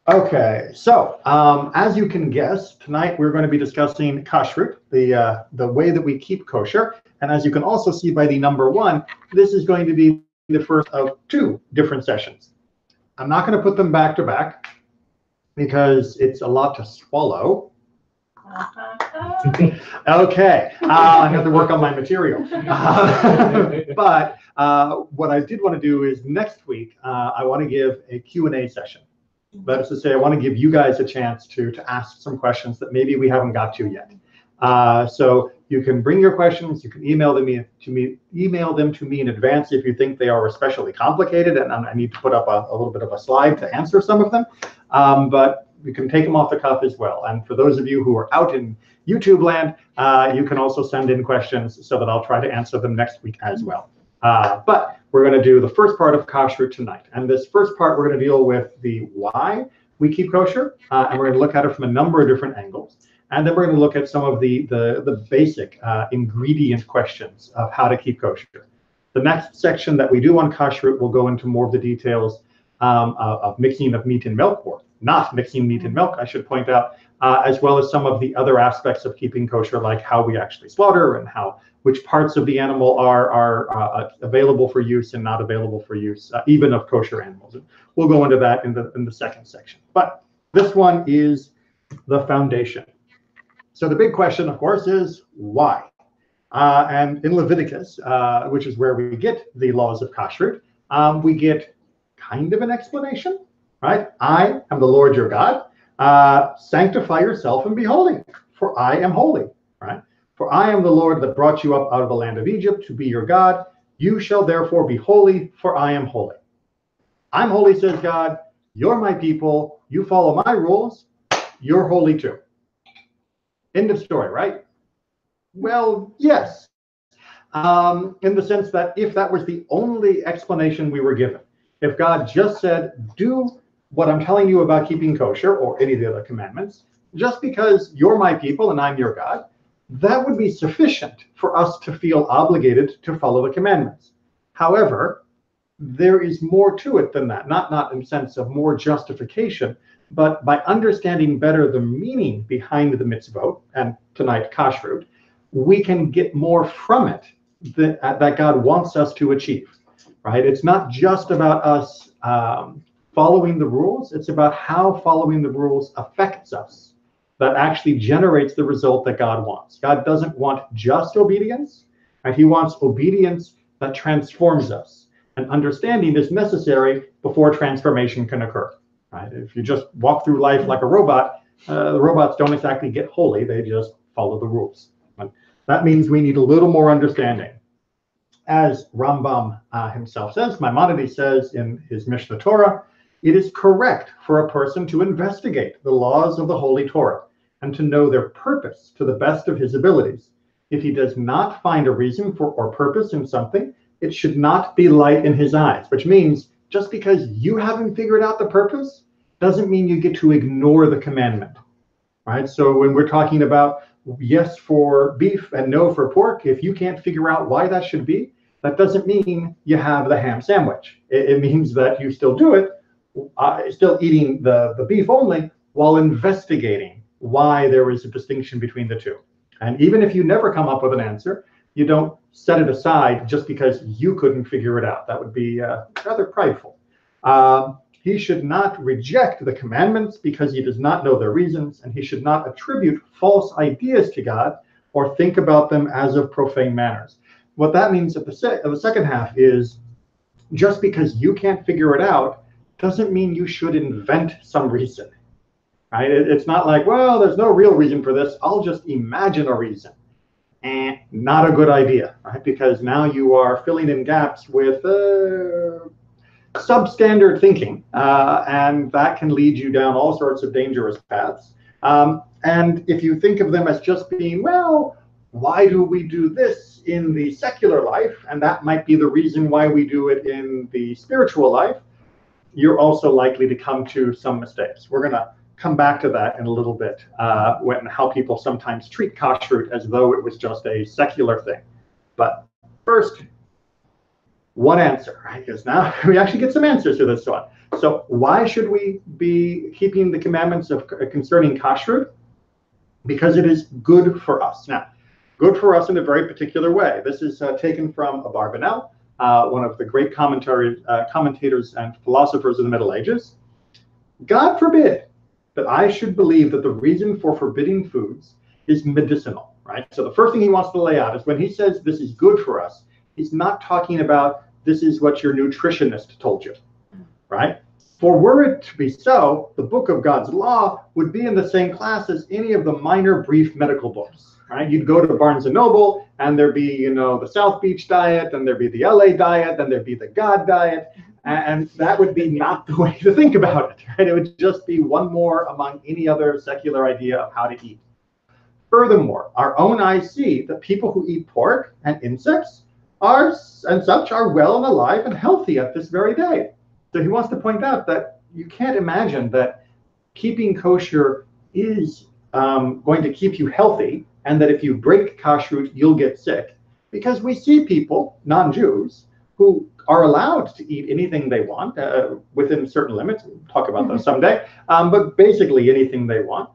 Okay, so as you can guess, tonight we're going to be discussing kashrut, the way that we keep kosher. And as you can also see by the number 1, this is going to be the first of 2 different sessions. I'm not going to put them back to back because it's a lot to swallow. Okay, I have to work on my material. But what I did want to do is next week, I want to give a Q&A session. That is to say, I want to give you guys a chance to ask some questions that maybe we haven't got to yet. So you can bring your questions. You can email them to me in advance if you think they are especially complicated, and I need to put up a little bit of a slide to answer some of them. But you can take them off the cuff as well. And for those of you who are out in YouTube land, you can also send in questions so that I'll try to answer them next week as well. But we're going to do the first part of kashrut tonight. And this first part, we're going to deal with the why we keep kosher. And we're going to look at it from a number of different angles. And then we're going to look at some of the basic ingredient questions of how to keep kosher. The next section that we do on kashrut will go into more of the details of mixing of meat and milk, or not mixing meat and milk, I should point out, as well as some of the other aspects of keeping kosher, like how we actually slaughter and which parts of the animal are available for use and not available for use, even of kosher animals. And we'll go into that in the second section. But this one is the foundation. So the big question, of course, is why? And in Leviticus, which is where we get the laws of kashrut, we get kind of an explanation, right? I am the Lord your God. Sanctify yourself and be holy, for I am holy, right? For I am the Lord that brought you up out of the land of Egypt to be your God. You shall therefore be holy, for I am holy. I'm holy, says God. You're my people. You follow my rules. You're holy too. End of story, right? Well, yes. In the sense that if that was the only explanation we were given, if God just said, do what I'm telling you about keeping kosher or any of the other commandments, just because you're my people and I'm your God, that would be sufficient for us to feel obligated to follow the commandments. However, there is more to it than that, not in the sense of more justification, but by understanding better the meaning behind the mitzvot, and tonight kashrut, we can get more from it that God wants us to achieve, right? It's not just about us following the rules, it's about how following the rules affects us, that actually generates the result that God wants. God doesn't want just obedience, right? He wants obedience that transforms us. And understanding is necessary before transformation can occur, right? If you just walk through life like a robot, the robots don't exactly get holy, they just follow the rules. And that means we need a little more understanding. As Rambam himself says, Maimonides says in his Mishnah Torah, it is correct for a person to investigate the laws of the Holy Torah and to know their purpose to the best of his abilities. If he does not find a reason for or purpose in something, it should not be light in his eyes, which means just because you haven't figured out the purpose doesn't mean you get to ignore the commandment, right? So when we're talking about yes for beef and no for pork, if you can't figure out why that should be, that doesn't mean you have the ham sandwich. It means that you still do it, still eating the beef only, while investigating why there is a distinction between the two. And even if you never come up with an answer, you don't set it aside just because you couldn't figure it out. That would be rather prideful. He should not reject the commandments because he does not know their reasons, and he should not attribute false ideas to God or think about them as of profane manners. What that means at the second half is just because you can't figure it out doesn't mean you should invent some reason, right? It's not like, well, there's no real reason for this, I'll just imagine a reason. And not a good idea, right? Because now you are filling in gaps with substandard thinking, and that can lead you down all sorts of dangerous paths. And if you think of them as just being, well, why do we do this in the secular life? And that might be the reason why we do it in the spiritual life. You're also likely to come to some mistakes. We're going to come back to that in a little bit, when how people sometimes treat kashrut as though it was just a secular thing. But first, one answer, right? Because now we actually get some answers to this one. So why should we be keeping the commandments of concerning kashrut? Because it is good for us. Now, good for us in a very particular way. This is taken from Abarbanel, one of the great commentators and philosophers of the Middle Ages. God forbid that I should believe that the reason for forbidding foods is medicinal, right? So the first thing he wants to lay out is when he says this is good for us, he's not talking about this is what your nutritionist told you, right? For were it to be so, the book of God's law would be in the same class as any of the minor brief medical books, right? You'd go to Barnes & Noble and there'd be, the South Beach diet, and there'd be the LA diet, then there'd be the God diet, and that would be not the way to think about it, right? It would just be one more among any other secular idea of how to eat. Furthermore, our own eyes see that people who eat pork and insects are well and alive and healthy at this very day. So he wants to point out that you can't imagine that keeping kosher is going to keep you healthy, and that if you break kashrut, you'll get sick. Because we see people, non-Jews, who are allowed to eat anything they want within certain limits. We'll talk about those someday. But basically anything they want,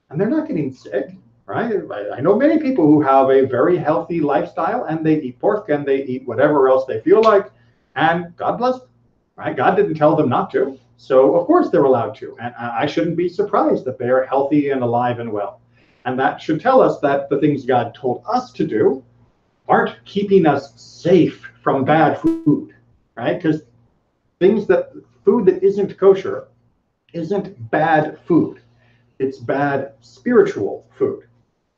and they're not getting sick, right? I know many people who have a very healthy lifestyle, and they eat pork and they eat whatever else they feel like, and God bless them. Right? God didn't tell them not to, so of course they're allowed to, and I shouldn't be surprised that they are healthy and alive and well. And that should tell us that the things God told us to do aren't keeping us safe from bad food, right? Because food that isn't kosher isn't bad food. It's bad spiritual food.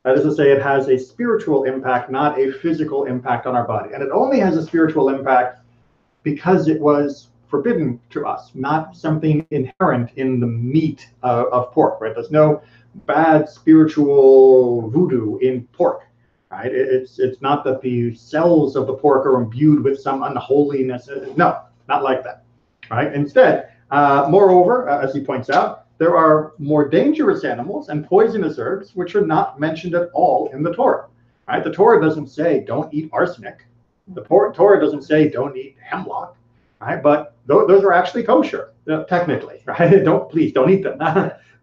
That is to say, it has a spiritual impact, not a physical impact on our body. And it only has a spiritual impact because it was forbidden to us, not something inherent in the meat of pork, right? There's no bad spiritual voodoo in pork, right? It's not that the cells of the pork are imbued with some unholiness. No, not like that, right? Instead, moreover, as he points out, there are more dangerous animals and poisonous herbs which are not mentioned at all in the Torah, right? The Torah doesn't say don't eat arsenic. The Torah doesn't say don't eat hemlock. Right, but those are actually kosher, technically, right? Please don't eat them.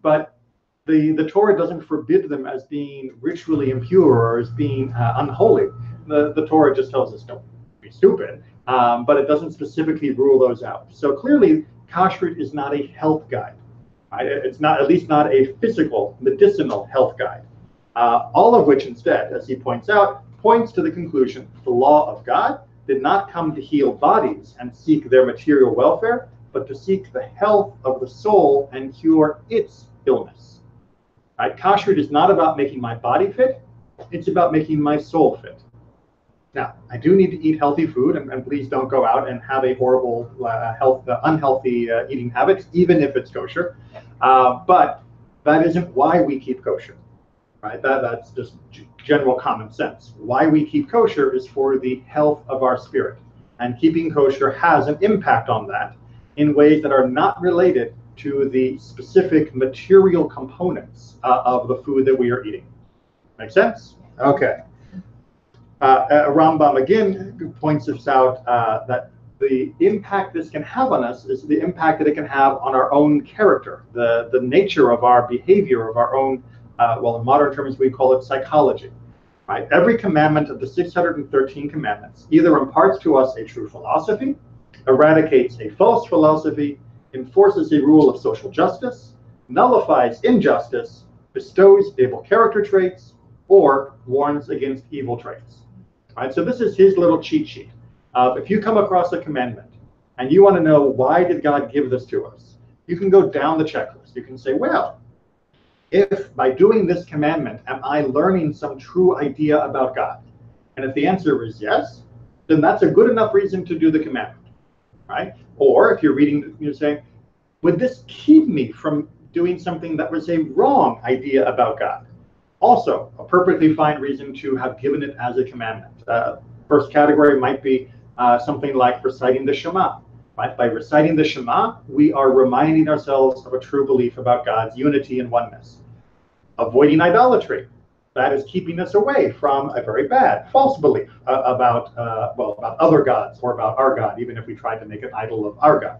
But the Torah doesn't forbid them as being ritually impure or as being unholy. The Torah just tells us don't be stupid, but it doesn't specifically rule those out. So clearly, kashrut is not a health guide. Right? It's not, at least not a physical, medicinal health guide. All of which instead, as he points out, points to the conclusion the law of God did not come to heal bodies and seek their material welfare, but to seek the health of the soul and cure its illness. Right? Kashrut is not about making my body fit, it's about making my soul fit. Now, I do need to eat healthy food, and please don't go out and have a horrible, unhealthy eating habits, even if it's kosher. But that isn't why we keep kosher. Right? That's just general common sense. Why we keep kosher is for the health of our spirit. And keeping kosher has an impact on that in ways that are not related to the specific material components of the food that we are eating. Make sense? Okay. Rambam again points us out that the impact this can have on us is the impact that it can have on our own character, the nature of our behavior, of our own in modern terms, we call it psychology. Right? Every commandment of the 613 commandments either imparts to us a true philosophy, eradicates a false philosophy, enforces a rule of social justice, nullifies injustice, bestows stable character traits, or warns against evil traits. Right? So this is his little cheat sheet. If you come across a commandment and you want to know why did God give this to us, you can go down the checklist. You can say, well, if by doing this commandment, am I learning some true idea about God? And if the answer is yes, then that's a good enough reason to do the commandment, right? Or if you're reading, you're saying, would this keep me from doing something that was a wrong idea about God? Also, a perfectly fine reason to have given it as a commandment. First category might be something like reciting the Shema. Right? By reciting the Shema, we are reminding ourselves of a true belief about God's unity and oneness. Avoiding idolatry. That is keeping us away from a very bad, false belief about other gods or about our God, even if we tried to make an idol of our God.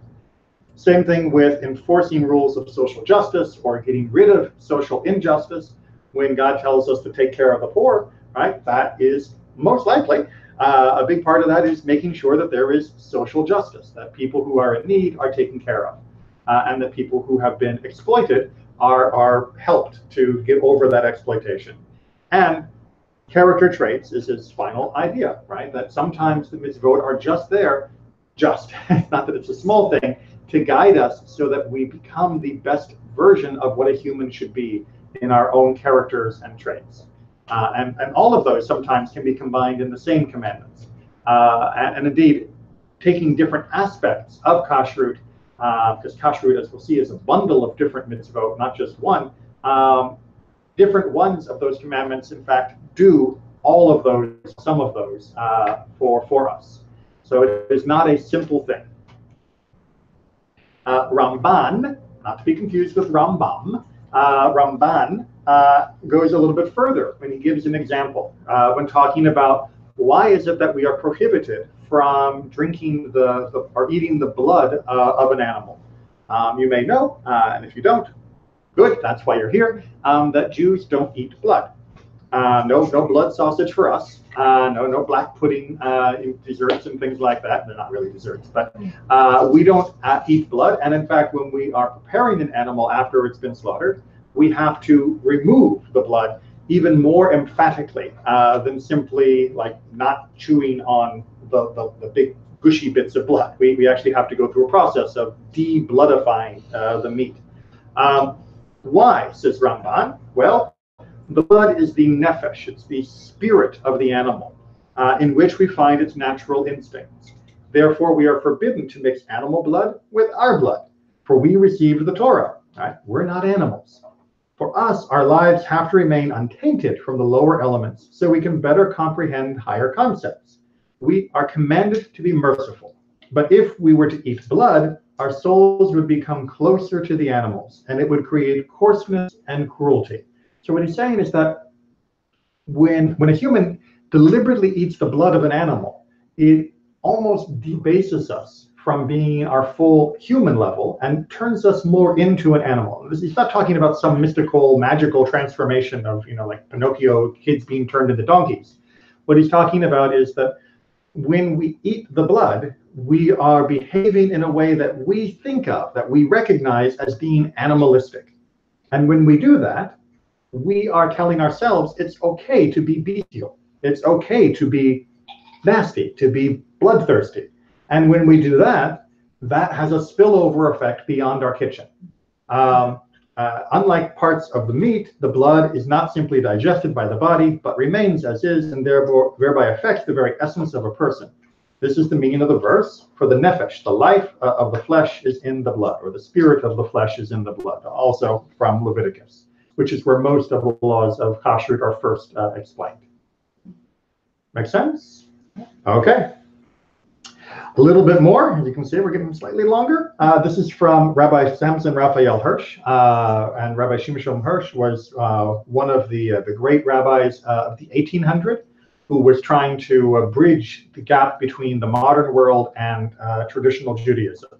Same thing with enforcing rules of social justice or getting rid of social injustice. When God tells us to take care of the poor, right, that is most likely a big part of that is making sure that there is social justice, that people who are in need are taken care of, and that people who have been exploited are helped to get over that exploitation. And character traits is his final idea, right? That sometimes the mitzvot are just there, just, not that it's a small thing, to guide us so that we become the best version of what a human should be in our own characters and traits. And all of those sometimes can be combined in the same commandments. And indeed, taking different aspects of Kashrut, because Kashrut, as we'll see, is a bundle of different mitzvot, not just one. Different ones of those commandments, in fact, do all of those, some of those, for us. So it is not a simple thing. Ramban, not to be confused with Rambam, Ramban goes a little bit further when he gives an example when talking about why is it that we are prohibited from drinking or eating the blood of an animal. You may know, and if you don't, good, that's why you're here, that Jews don't eat blood. No blood sausage for us. No black pudding desserts and things like that. They're not really desserts, but we don't eat blood. And in fact, when we are preparing an animal after it's been slaughtered, we have to remove the blood even more emphatically than simply like not chewing on the big gushy bits of blood. We actually have to go through a process of de-bloodifying the meat. Why, says Ramban? Well, the blood is the nefesh, it's the spirit of the animal, in which we find its natural instincts. Therefore, we are forbidden to mix animal blood with our blood, for we received the Torah. Right? We're not animals. For us, our lives have to remain untainted from the lower elements so we can better comprehend higher concepts. We are commanded to be merciful. But if we were to eat blood, our souls would become closer to the animals, and it would create coarseness and cruelty. So what he's saying is that when a human deliberately eats the blood of an animal, it almost debases us from being our full human level and turns us more into an animal. He's not talking about some mystical, magical transformation of, like Pinocchio, kids being turned into donkeys. What he's talking about is that when we eat the blood, we are behaving in a way that we think of, that we recognize as being animalistic. And when we do that, we are telling ourselves it's okay to be bestial. It's okay to be nasty, to be bloodthirsty. And when we do that, that has a spillover effect beyond our kitchen. Unlike parts of the meat, the blood is not simply digested by the body, but remains as is and thereby affects the very essence of a person. This is the meaning of the verse. For the nefesh, the life of the flesh is in the blood, or the spirit of the flesh is in the blood, also from Leviticus, which is where most of the laws of Kashrut are first explained. Make sense? Okay. A little bit more, as you can see, we're getting slightly longer. This is from Rabbi Samson Raphael Hirsch, and Rabbi Shimshon Hirsch was one of the great rabbis of the 1800s who was trying to bridge the gap between the modern world and traditional Judaism.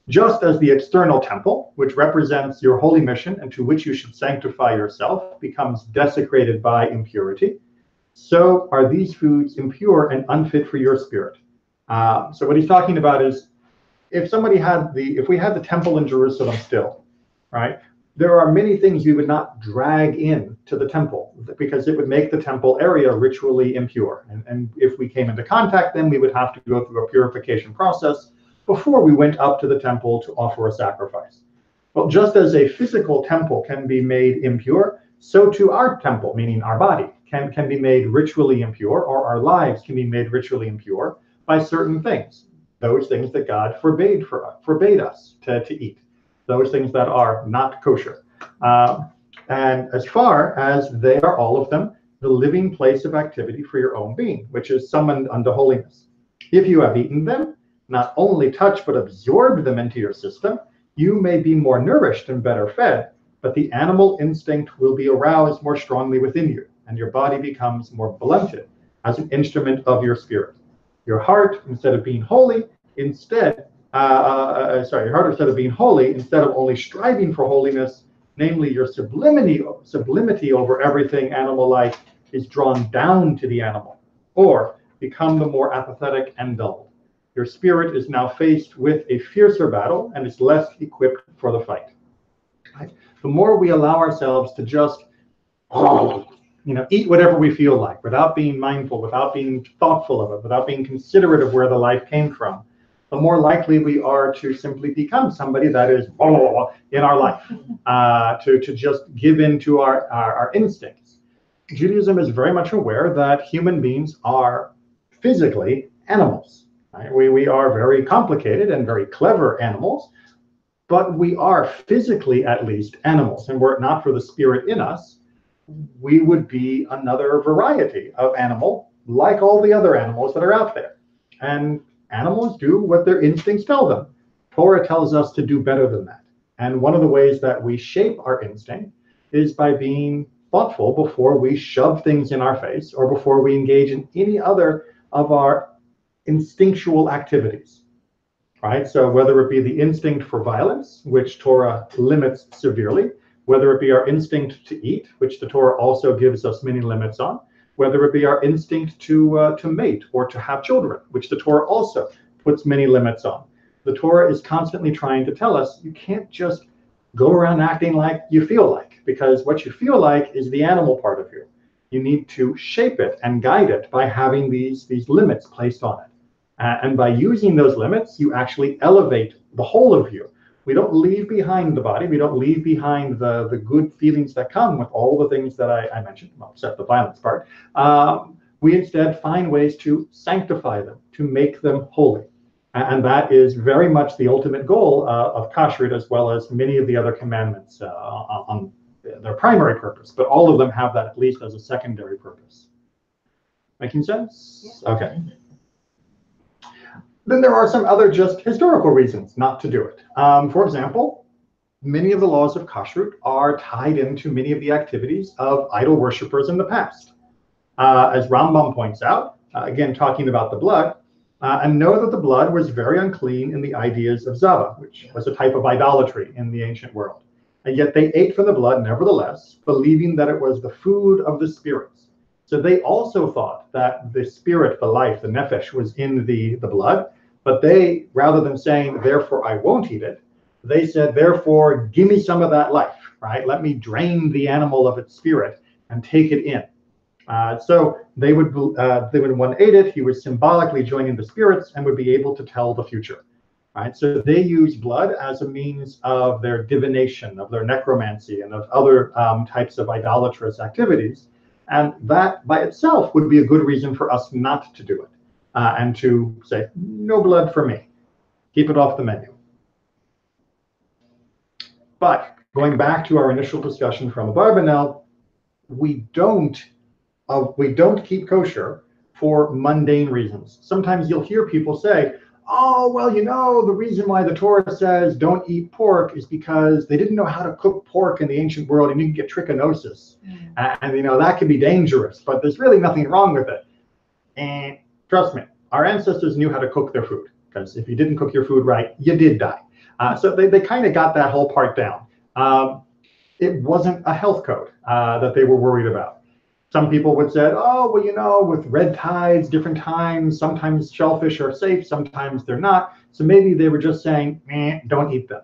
Just as the external temple, which represents your holy mission and to which you should sanctify yourself, becomes desecrated by impurity, so are these foods impure and unfit for your spirit. So what he's talking about is, if we had the temple in Jerusalem still, right? There are many things we would not drag in to the temple because it would make the temple area ritually impure. And if we came into contact, then we would have to go through a purification process before we went up to the temple to offer a sacrifice. Well, just as a physical temple can be made impure, so too our temple, meaning our body, can be made ritually impure, or our lives can be made ritually impure by certain things, those things that God forbade us to eat, those things that are not kosher. And as far as they are, all of them, the living place of activity for your own being, which is summoned unto holiness. If you have eaten them, not only touch but absorb them into your system, you may be more nourished and better fed, but the animal instinct will be aroused more strongly within you, and your body becomes more blunted as an instrument of your spirit. Your heart, instead of being holy, instead Your heart instead of being holy, instead of only striving for holiness, namely your sublimity over everything animal-like, is drawn down to the animal, or become the more apathetic and dulled. Your spirit is now faced with a fiercer battle and is less equipped for the fight. Right? The more we allow ourselves to just, eat whatever we feel like, without being mindful, without being thoughtful of it, without being considerate of where the life came from, the more likely we are to simply become somebody that is in our life, to just give in to our instincts. Judaism is very much aware that human beings are physically animals. Right? We are very complicated and very clever animals, but we are physically, at least, animals. And were it not for the spirit in us, we would be another variety of animal, like all the other animals that are out there. And animals do what their instincts tell them. Torah tells us to do better than that. And one of the ways that we shape our instinct is by being thoughtful before we shove things in our face or before we engage in any other of our instinctual activities. Right? So whether it be the instinct for violence, which Torah limits severely, whether it be our instinct to eat, which the Torah also gives us many limits on, whether it be our instinct to mate or to have children, which the Torah also puts many limits on. The Torah is constantly trying to tell us you can't just go around acting like you feel like, because what you feel like is the animal part of you. You need to shape it and guide it by having these limits placed on it. And by using those limits, you actually elevate the whole of you. We don't leave behind the body. We don't leave behind the good feelings that come with all the things that I mentioned, well, except the violence part. We instead find ways to sanctify them, to make them holy. And that is very much the ultimate goal of Kashrut, as well as many of the other commandments on their primary purpose. But all of them have that at least as a secondary purpose. Making sense? Yeah. Okay. Then there are some other just historical reasons not to do it. For example, many of the laws of Kashrut are tied into many of the activities of idol worshippers in the past. As Rambam points out, again talking about the blood, and know that the blood was very unclean in the ideas of Zava, which was a type of idolatry in the ancient world. And yet they ate from the blood nevertheless, believing that it was the food of the spirits. So they also thought that the spirit, the life, the nephesh, was in the blood, but they, rather than saying, therefore I won't eat it, they said, therefore give me some of that life, right? Let me drain the animal of its spirit and take it in. So they would, when one ate it, he was symbolically joining the spirits and would be able to tell the future. Right? So they use blood as a means of their divination, of their necromancy, and of other types of idolatrous activities. And that by itself would be a good reason for us not to do it, and to say, no blood for me. Keep it off the menu. But going back to our initial discussion from Abarbanel, we don't keep kosher for mundane reasons. Sometimes you'll hear people say, oh, well, you know, the reason why the Torah says don't eat pork is because they didn't know how to cook pork in the ancient world and you can get trichinosis. And, you know, that can be dangerous, but there's really nothing wrong with it. And trust me, our ancestors knew how to cook their food, because if you didn't cook your food right, you did die. So they kind of got that whole part down. It wasn't a health code that they were worried about. Some people would say, oh, well, you know, with red tides, different times, sometimes shellfish are safe, sometimes they're not. So maybe they were just saying, don't eat them.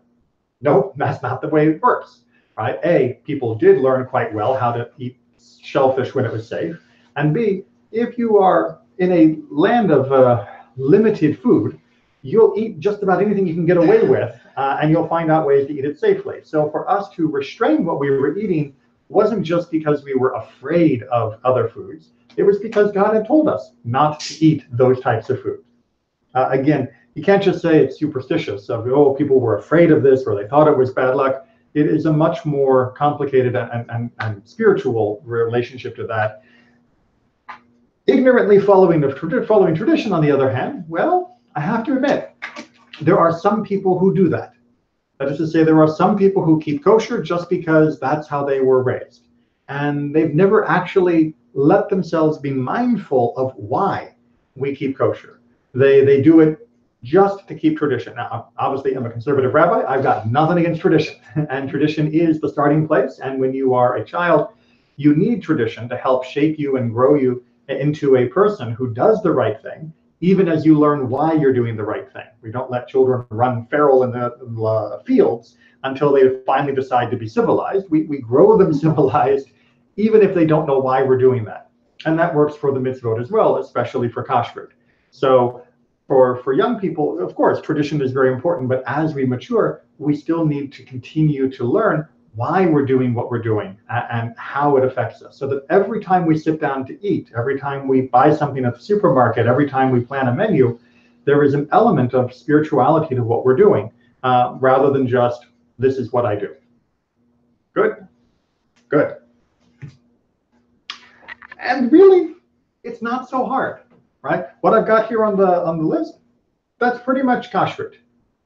Nope, that's not the way it works, right? A, people did learn quite well how to eat shellfish when it was safe. And B, if you are in a land of limited food, you'll eat just about anything you can get away with, and you'll find out ways to eat it safely. So for us to restrain what we were eating wasn't just because we were afraid of other foods. It was because God had told us not to eat those types of food. Again, you can't just say it's superstitious of, oh, people were afraid of this or they thought it was bad luck. It is a much more complicated and spiritual relationship to that. Ignorantly following tradition, on the other hand, well, I have to admit, there are some people who do that. That is to say, there are some people who keep kosher just because that's how they were raised. And they've never actually let themselves be mindful of why we keep kosher. They do it just to keep tradition. Now, obviously, I'm a conservative rabbi. I've got nothing against tradition, and tradition is the starting place. And when you are a child, you need tradition to help shape you and grow you into a person who does the right thing, even as you learn why you're doing the right thing. We don't let children run feral in the fields until they finally decide to be civilized. We grow them civilized, even if they don't know why we're doing that. And that works for the mitzvot as well, especially for Kashrut. So for young people, of course, tradition is very important, but as we mature, we still need to continue to learn why we're doing what we're doing and how it affects us. So that every time we sit down to eat, every time we buy something at the supermarket, every time we plan a menu, there is an element of spirituality to what we're doing, rather than just, this is what I do. Good? Good. And really, it's not so hard, right? What I've got here on the list, that's pretty much Kashrut.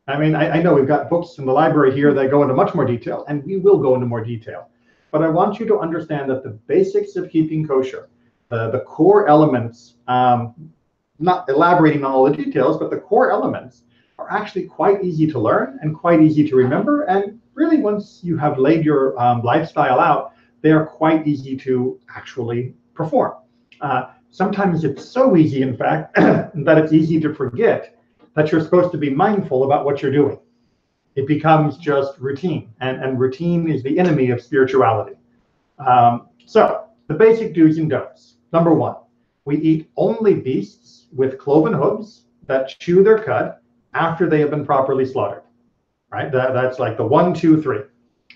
I mean, I know we've got books in the library here that go into much more detail, and we will go into more detail. But I want you to understand that the basics of keeping kosher, the core elements, not elaborating on all the details, but the core elements are actually quite easy to learn and quite easy to remember. And really, once you have laid your lifestyle out, they are quite easy to actually perform. Sometimes it's so easy, in fact, that it's easy to forget that you're supposed to be mindful about what you're doing. It becomes just routine, and routine is the enemy of spirituality. So the basic do's and don'ts. Number one, we eat only beasts with cloven hooves that chew their cud after they have been properly slaughtered. Right? That's like the 1, 2, 3.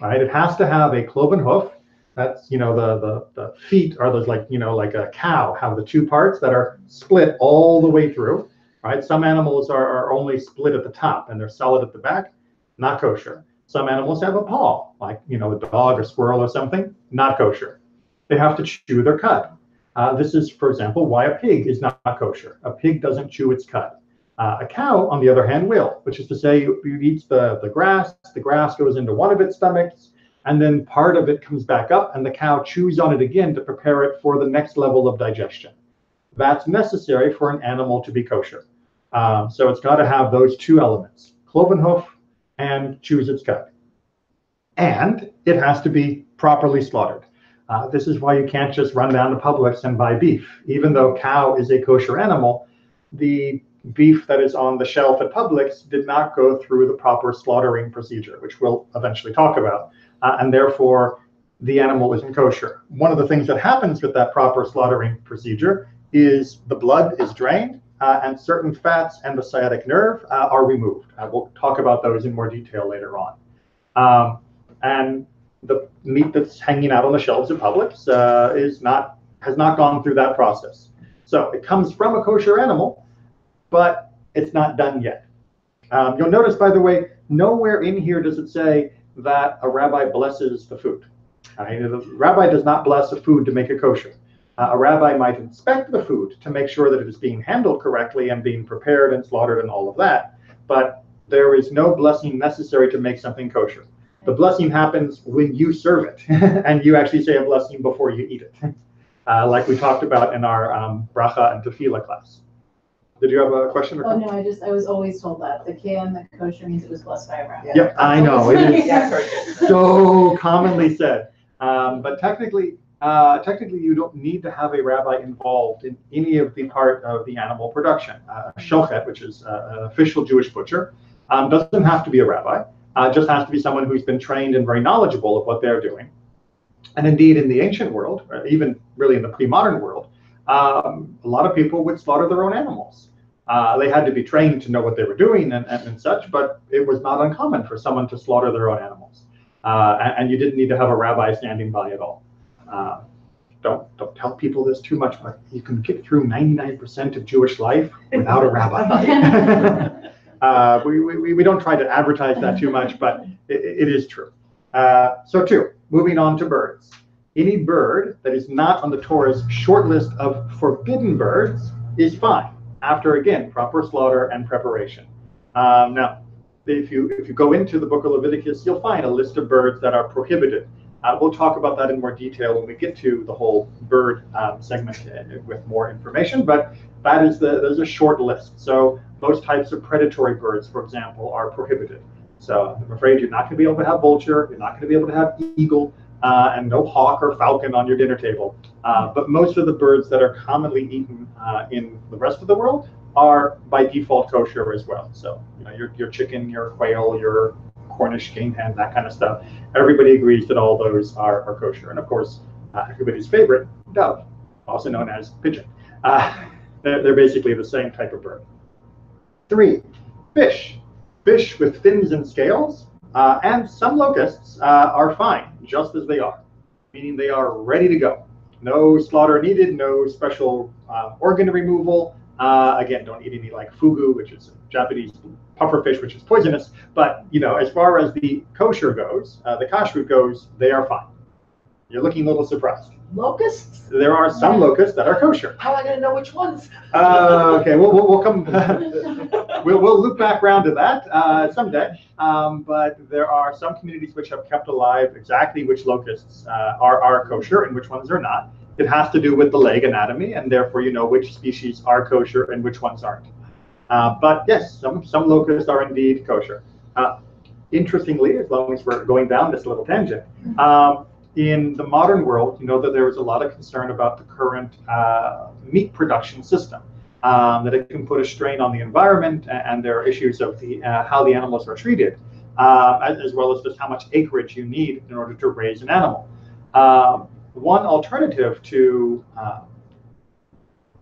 Right? It has to have a cloven hoof. That's, the feet are those, like, like a cow, have the two parts that are split all the way through. Right? Some animals are only split at the top and they're solid at the back, not kosher. Some animals have a paw, like, a dog or squirrel or something, not kosher. They have to chew their cud. This is, for example, why a pig is not kosher. A pig doesn't chew its cud. A cow, on the other hand, will, which is to say, it eats the grass goes into one of its stomachs, and then part of it comes back up, and the cow chews on it again to prepare it for the next level of digestion. That's necessary for an animal to be kosher. So it's got to have those two elements, cloven hoof and chews its cud. And it has to be properly slaughtered. This is why you can't just run down to Publix and buy beef. Even though cow is a kosher animal, the beef that is on the shelf at Publix did not go through the proper slaughtering procedure, which we'll eventually talk about. And therefore, the animal isn't kosher. One of the things that happens with that proper slaughtering procedure is the blood is drained, and certain fats and the sciatic nerve are removed. We'll talk about those in more detail later on. And the meat that's hanging out on the shelves at Publix has not gone through that process. So it comes from a kosher animal, but it's not done yet. You'll notice, by the way, nowhere in here does it say that a rabbi blesses the food. The rabbi does not bless a food to make it kosher. A rabbi might inspect the food to make sure that it is being handled correctly and being prepared and slaughtered and all of that, but there is no blessing necessary to make something kosher. The blessing happens when you serve it, and you actually say a blessing before you eat it, like we talked about in our bracha and tefillah class. Did you have a question? Oh, no, I was always told that. The the kosher means it was blessed by a rabbi. Yep, I know. It is so commonly said. But technically, you don't need to have a rabbi involved in any of the part of the animal production. Shochet, which is an official Jewish butcher, doesn't have to be a rabbi. Just has to be someone who's been trained and very knowledgeable of what they're doing. And indeed, in the ancient world, or even really in the pre-modern world, a lot of people would slaughter their own animals. They had to be trained to know what they were doing and such, but it was not uncommon for someone to slaughter their own animals. And you didn't need to have a rabbi standing by at all. Don't tell people this too much, but you can get through 99% of Jewish life without a rabbi. We don't try to advertise that too much, but it is true. So 2, moving on to birds. Any bird that is not on the Torah's short list of forbidden birds is fine, after, again, proper slaughter and preparation. Now, if you go into the book of Leviticus, you'll find a list of birds that are prohibited. We'll talk about that in more detail when we get to the whole bird segment with more information, but there's a short list. So most types of predatory birds, for example, are prohibited. So I'm afraid you're not going to be able to have vulture, you're not going to be able to have eagle, and no hawk or falcon on your dinner table. But most of the birds that are commonly eaten in the rest of the world are by default kosher as well. So your chicken, your quail, your Cornish game hen, that kind of stuff. Everybody agrees that all those are kosher. And of course, everybody's favorite, dove, also known as pigeon. They're basically the same type of bird. 3, fish. Fish with fins and scales, and some locusts are fine, just as they are, meaning they are ready to go. No slaughter needed, no special organ removal. Again, don't eat any like fugu, which is a Japanese pufferfish, which is poisonous. But as far as the kosher goes, the kashrut goes, they are fine. You're looking a little surprised. Locusts? There are some locusts that are kosher. How am I going to know which ones? Okay, we'll come. we'll loop back around to that someday. But there are some communities which have kept alive exactly which locusts are kosher and which ones are not. It has to do with the leg anatomy, and therefore you know which species are kosher and which ones aren't. But yes, some locusts are indeed kosher. Interestingly, as long as we're going down this little tangent, in the modern world, you know that there was a lot of concern about the current meat production system, that it can put a strain on the environment, and there are issues of how the animals are treated, as well as just how much acreage you need in order to raise an animal. One alternative to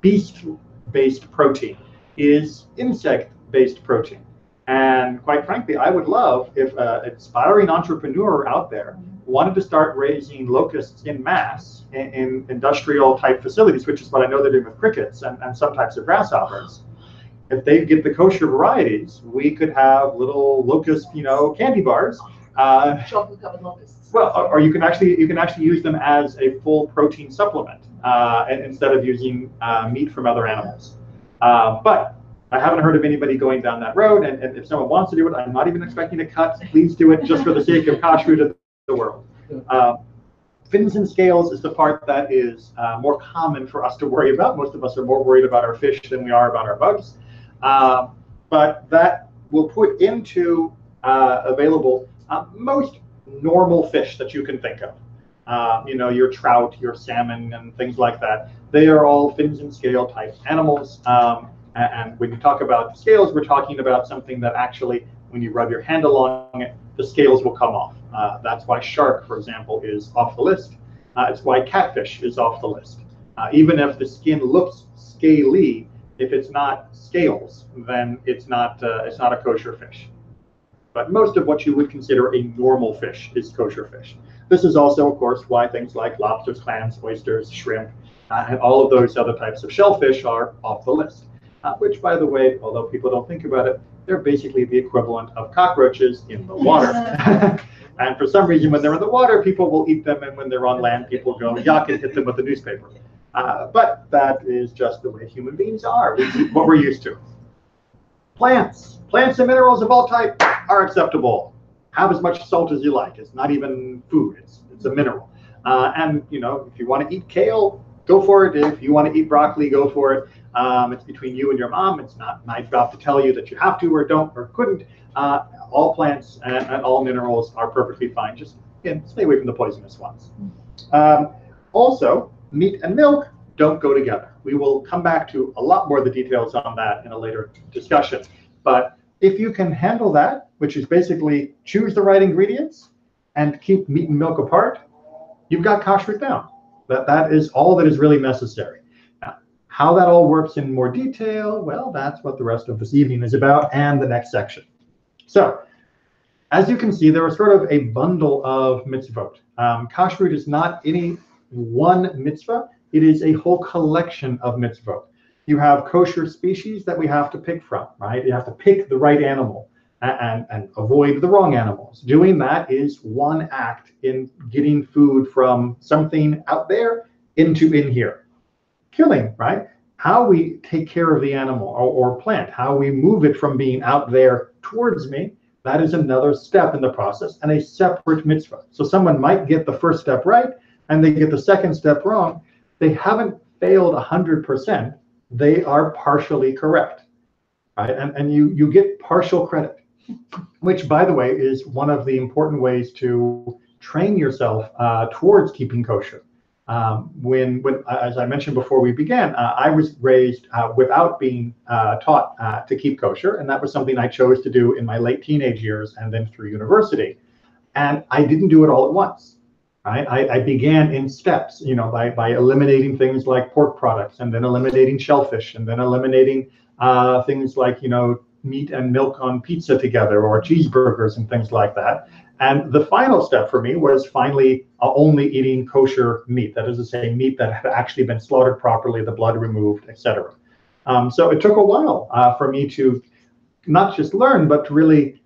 beast-based protein is insect-based protein. And quite frankly, I would love if an aspiring entrepreneur out there wanted to start raising locusts in mass in industrial type facilities, which is what I know they're doing with crickets and some types of grasshoppers. If they get the kosher varieties, we could have little locust, candy bars. Chocolate covered locusts. Well, or you can actually use them as a full protein supplement instead of using meat from other animals. But I haven't heard of anybody going down that road, and if someone wants to do it, I'm not even expecting a cut. Please do it just for the sake of kashrut of the world. Fins and scales is the part that is more common for us to worry about. Most of us are more worried about our fish than we are about our bugs. But that will put into available most normal fish that you can think of. Your trout, your salmon, and things like that. They are all fins and scale type animals. And when you talk about scales, we're talking about something that actually, when you rub your hand along it, the scales will come off. That's why shark, for example, is off the list. It's why catfish is off the list. Even if the skin looks scaly, if it's not scales, then it's not a kosher fish. But most of what you would consider a normal fish is kosher fish. This is also, of course, why things like lobsters, clams, oysters, shrimp, and all of those other types of shellfish are off the list. Which, by the way, although people don't think about it, they're basically the equivalent of cockroaches in the water. And for some reason, when they're in the water, people will eat them, and when they're on land, people go yuck and hit them with a newspaper. But that is just the way human beings are. We eat what we're used to. Plants and minerals of all type are acceptable. Have as much salt as you like. It's not even food. It's a mineral. And if you want to eat kale, go for it. If you want to eat broccoli, go for it. It's between you and your mom. It's not my job to tell you that you have to or don't or couldn't. All plants and all minerals are perfectly fine. Just stay away from the poisonous ones. Also, meat and milk don't go together. We will come back to a lot more of the details on that in a later discussion. But if you can handle that, which is basically choose the right ingredients and keep meat and milk apart, you've got kashrut down. That is all that is really necessary. Now, how that all works in more detail, well, that's what the rest of this evening is about and the next section. So, as you can see, there are sort of a bundle of mitzvot. Kashrut is not any one mitzvah. It is a whole collection of mitzvot. You have kosher species that we have to pick from, right? You have to pick the right animal and avoid the wrong animals. Doing that is one act in getting food from something out there in here. Killing, right? How we take care of the animal or plant, how we move it from being out there towards me That is another step in the process and a separate mitzvah. So someone might get the first step right and they get the second step wrong. They haven't failed 100%. They are partially correct, right? And you get partial credit, which, by the way, is one of the important ways to train yourself towards keeping kosher. When as I mentioned before we began, I was raised without being taught to keep kosher, and that was something I chose to do in my late teenage years and then through university. And I didn't do it all at once. Right? I began in steps, by eliminating things like pork products, and then eliminating shellfish, and then eliminating things like meat and milk on pizza together, or cheeseburgers and things like that. And the final step for me was finally only eating kosher meat. That is to say, meat that had actually been slaughtered properly, the blood removed, etc. So it took a while for me to not just learn, but to really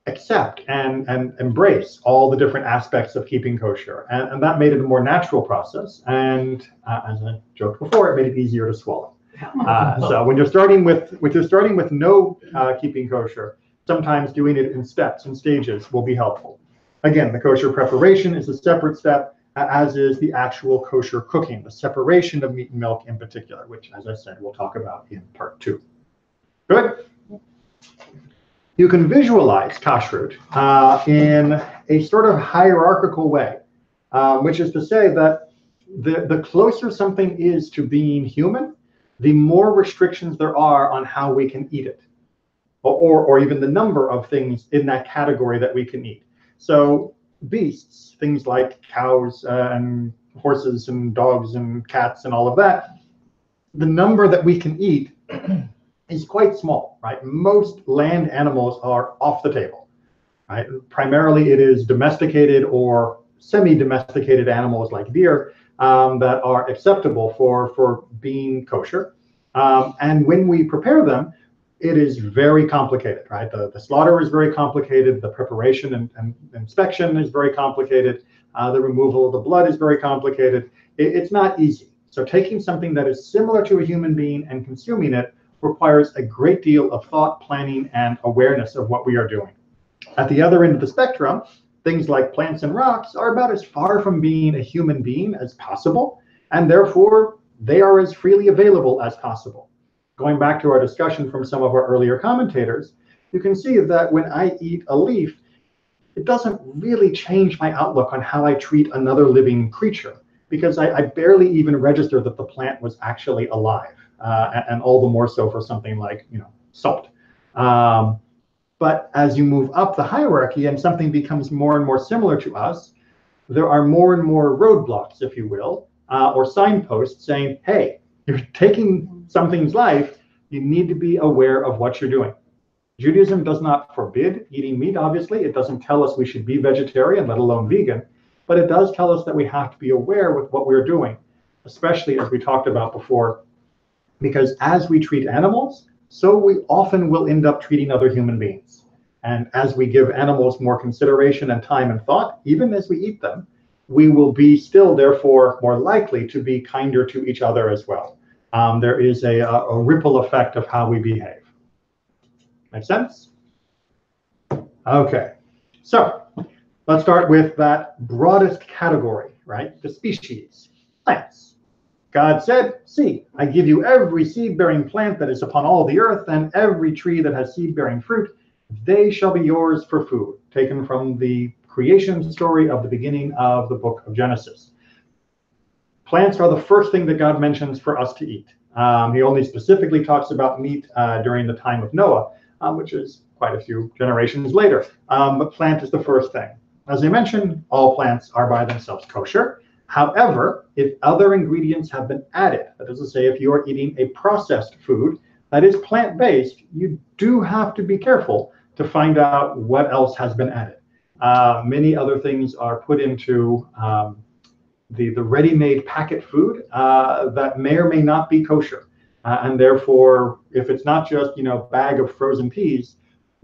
accept and embrace all the different aspects of keeping kosher. And that made it a more natural process. And as I joked before, it made it easier to swallow. So when you're starting with no keeping kosher, sometimes doing it in steps and stages will be helpful. Again, the kosher preparation is a separate step, as is the actual kosher cooking, the separation of meat and milk in particular, which, as I said, we'll talk about in part 2. Good. You can visualize kashrut in a sort of hierarchical way, which is to say that the closer something is to being human, the more restrictions there are on how we can eat it, or even the number of things in that category that we can eat. So beasts, things like cows and horses and dogs and cats and all of that, the number that we can eat is quite small, right? Most land animals are off the table, right? Primarily it is domesticated or semi-domesticated animals like deer that are acceptable for being kosher. And when we prepare them, it is very complicated, right? The slaughter is very complicated. The preparation and inspection is very complicated. The removal of the blood is very complicated. It's not easy. So taking something that is similar to a human being and consuming it requires a great deal of thought, planning, and awareness of what we are doing. At the other end of the spectrum, things like plants and rocks are about as far from being a human being as possible, and therefore they are as freely available as possible. Going back to our discussion from some of our earlier commentators, you can see that when I eat a leaf, it doesn't really change my outlook on how I treat another living creature, because I barely even register that the plant was actually alive, and all the more so for something like salt. But as you move up the hierarchy and something becomes more and more similar to us, there are more and more roadblocks, if you will, or signposts saying, hey, you're taking something's life, you need to be aware of what you're doing. Judaism does not forbid eating meat, obviously. It doesn't tell us we should be vegetarian, let alone vegan, but it does tell us that we have to be aware with what we're doing, especially as we talked about before, because as we treat animals, so we often will end up treating other human beings. And as we give animals more consideration and time and thought, even as we eat them, we will be still, therefore, more likely to be kinder to each other as well. There is a ripple effect of how we behave. Make sense? Okay, so let's start with that broadest category, right? The species, plants. God said, see, I give you every seed-bearing plant that is upon all the earth, and every tree that has seed-bearing fruit. They shall be yours for food. Taken from the creation story of the beginning of the book of Genesis. Plants are the first thing that God mentions for us to eat. He only specifically talks about meat during the time of Noah, which is quite a few generations later. But plant is the first thing. As I mentioned, all plants are by themselves kosher. However, if other ingredients have been added, that is to say, if you are eating a processed food that is plant-based, you do have to be careful to find out what else has been added. Many other things are put into the ready-made packet food that may or may not be kosher. And therefore, if it's not just, bag of frozen peas,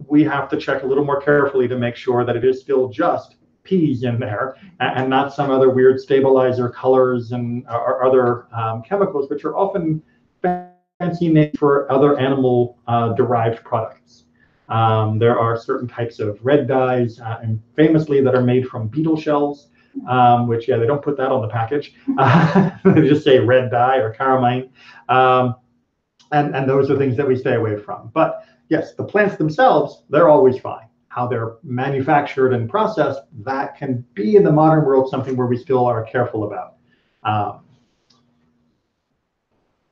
we have to check a little more carefully to make sure that it is still just peas in there and not some other weird stabilizer colors and or other chemicals, which are often fancy names for other animal derived products. There are certain types of red dyes, and famously that are made from beetle shells, which, yeah, they don't put that on the package. They just say red dye or carmine. And those are things that we stay away from. But yes, the plants themselves, they're always fine. How they're manufactured and processed, that can be in the modern world something where we still are careful about.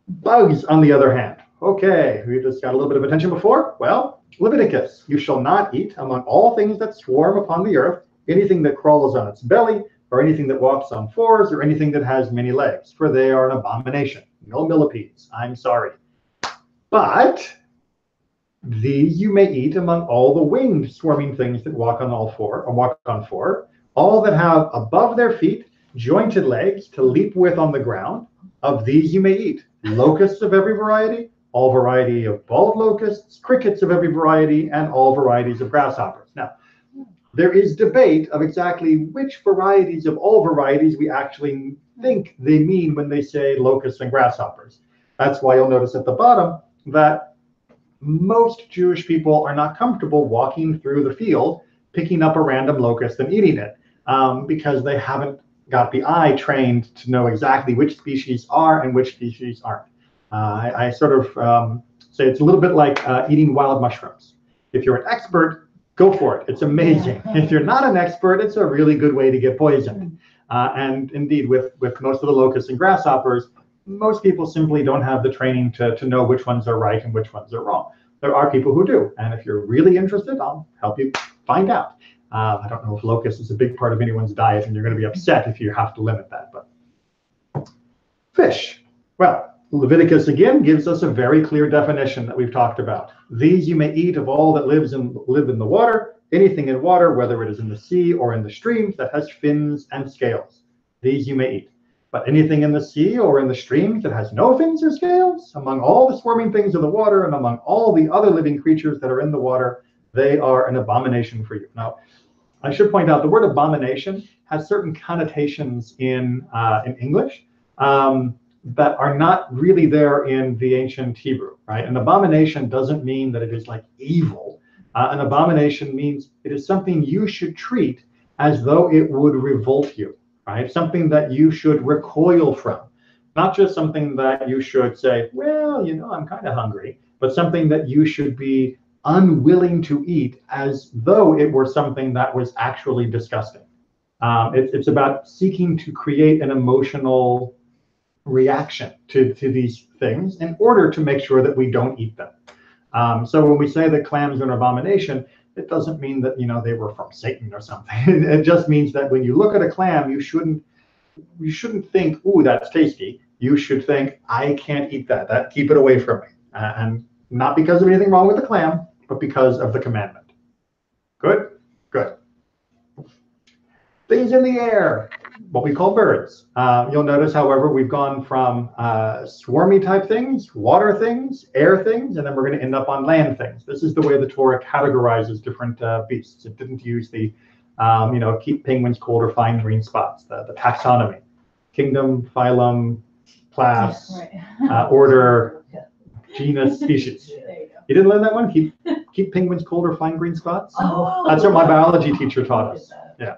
Bugs, on the other hand. Okay, we just got a little bit of attention before. Well, Leviticus, you shall not eat among all things that swarm upon the earth, anything that crawls on its belly, or anything that walks on fours, or anything that has many legs, for they are an abomination. No millipedes, I'm sorry. But these you may eat among all the winged swarming things that walk on all four, or walk on four, all that have above their feet jointed legs to leap with on the ground. Of these you may eat locusts of every variety, all variety of bald locusts, crickets of every variety, and all varieties of grasshoppers. Now, there is debate of exactly which varieties of all varieties we actually think they mean when they say locusts and grasshoppers. That's why you'll notice at the bottom that most Jewish people are not comfortable walking through the field, picking up a random locust and eating it, because they haven't got the eye trained to know exactly which species are and which species aren't. I sort of say it's a little bit like eating wild mushrooms. If you're an expert, go for it. It's amazing. If you're not an expert, it's a really good way to get poisoned. And indeed, with most of the locusts and grasshoppers, most people simply don't have the training to know which ones are right and which ones are wrong. There are people who do. And if you're really interested, I'll help you find out. I don't know if locust is a big part of anyone's diet, and you're going to be upset if you have to limit that. But fish. Well, Leviticus again gives us a very clear definition that we've talked about. These you may eat of all that live in the water, anything in water, whether it is in the sea or in the streams that has fins and scales. These you may eat. But anything in the sea or in the streams that has no fins or scales, among all the swarming things of the water and among all the other living creatures that are in the water, they are an abomination for you. Now, I should point out the word abomination has certain connotations in English that are not really there in the ancient Hebrew, right? An abomination doesn't mean that it is like evil. An abomination means it is something you should treat as though it would revolt you, right? Something that you should recoil from, not just something that you should say, well, you know, I'm kind of hungry, but something that you should be unwilling to eat as though it were something that was actually disgusting. It's about seeking to create an emotional reaction to these things in order to make sure that we don't eat them. So when we say that clams are an abomination, it doesn't mean that, you know, they were from Satan or something. It just means that when you look at a clam, you shouldn't think, ooh, that's tasty. You should think, I can't eat that. Keep it away from me. And not because of anything wrong with the clam, but because of the commandment. Good? Good. Things in the air, what we call birds. You'll notice, however, we've gone from swarmy type things, water things, air things, and then we're going to end up on land things. This is the way the Torah categorizes different beasts. It didn't use the, keep penguins cold or find green spots, the taxonomy. Kingdom, phylum, class, order, genus, species. You didn't learn that one? Keep penguins cold or find green spots? Oh. That's what my biology teacher taught us. Yeah.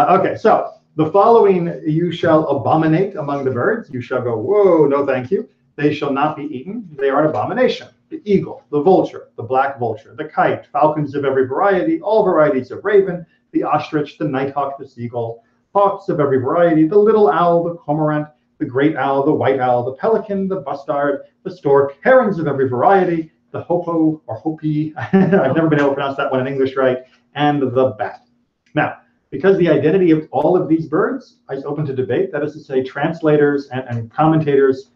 Okay, so the following you shall abominate among the birds. You shall go, whoa, no thank you. They shall not be eaten. They are an abomination. The eagle, the vulture, the black vulture, the kite, falcons of every variety, all varieties of raven, the ostrich, the nighthawk, the seagull, hawks of every variety, the little owl, the cormorant, the great owl, the white owl, the pelican, the bustard, the stork, herons of every variety, the hopo or hopi, I've never been able to pronounce that one in English right, and the bat. Now, because the identity of all of these birds is open to debate, that is to say, translators and commentators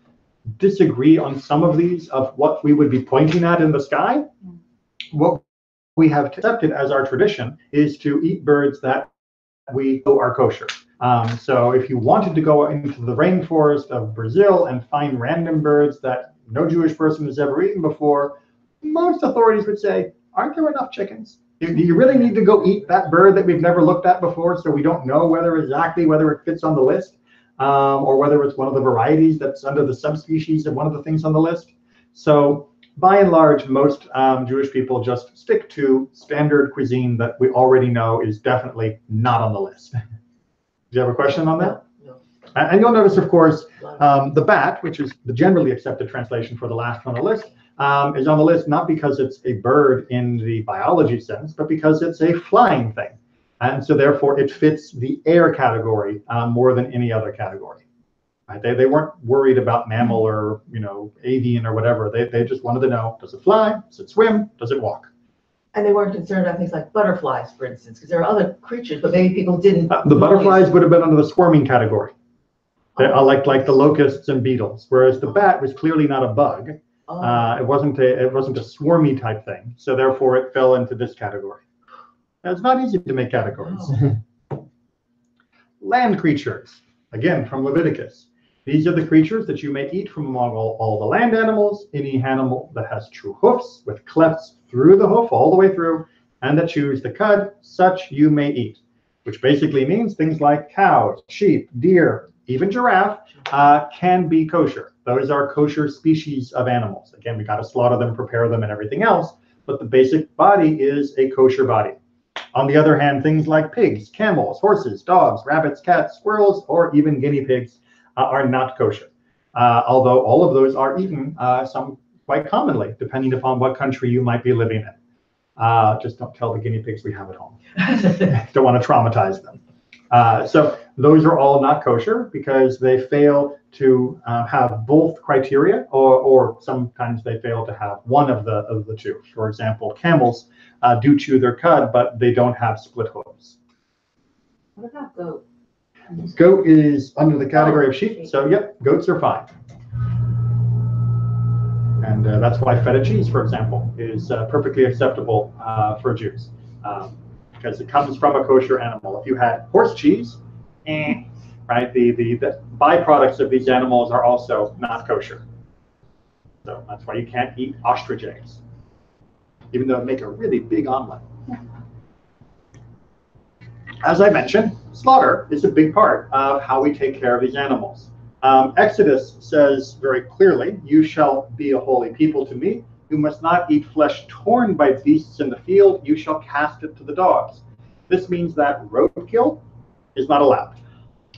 disagree on some of these of what we would be pointing at in the sky. What we have accepted as our tradition is to eat birds that we know are kosher. So if you wanted to go into the rainforest of Brazil and find random birds that no Jewish person has ever eaten before, most authorities would say, aren't there enough chickens? Do you really need to go eat that bird that we've never looked at before, so we don't know whether it fits on the list, or whether it's one of the varieties that's under the subspecies of one of the things on the list? So by and large, most Jewish people just stick to standard cuisine that we already know is definitely not on the list. Do you have a question on that? No. And you'll notice, of course, the bat, which is the generally accepted translation for the last on the list, is on the list not because it's a bird in the biology sense, but because it's a flying thing. And so therefore it fits the air category more than any other category. Right? They weren't worried about mammal or avian or whatever. They just wanted to know, does it fly? Does it swim? Does it walk? And they weren't concerned about things like butterflies, for instance, because there are other creatures, but maybe people didn't. The butterflies would have been under the swarming category. Like the locusts and beetles, whereas the bat was clearly not a bug. It wasn't a swarmy type thing, so therefore it fell into this category. Now, it's not easy to make categories. Land creatures, again from Leviticus. These are the creatures that you may eat from among all the land animals, any animal that has true hoofs with clefts through the hoof all the way through, and that chews the cud, such you may eat, which basically means things like cows, sheep, deer, even giraffe can be kosher. Those are kosher species of animals. Again, we got to slaughter them, prepare them, and everything else, but the basic body is a kosher body. On the other hand, things like pigs, camels, horses, dogs, rabbits, cats, squirrels, or even guinea pigs are not kosher. Although all of those are eaten some quite commonly, depending upon what country you might be living in. Just don't tell the guinea pigs we have at home. Don't want to traumatize them. So those are all not kosher because they fail to have both criteria, or sometimes they fail to have one of the two. For example, camels do chew their cud, but they don't have split hooves. What about goat? Goat is under the category of sheep, so yep, goats are fine. And that's why feta cheese, for example, is perfectly acceptable for Jews. Because it comes from a kosher animal. If you had horse cheese, right, the byproducts of these animals are also not kosher. So that's why you can't eat ostrich eggs, even though it make a really big omelet. As I mentioned, slaughter is a big part of how we take care of these animals. Exodus says very clearly, "You shall be a holy people to me. You must not eat flesh torn by beasts in the field. You shall cast it to the dogs." This means that roadkill is not allowed,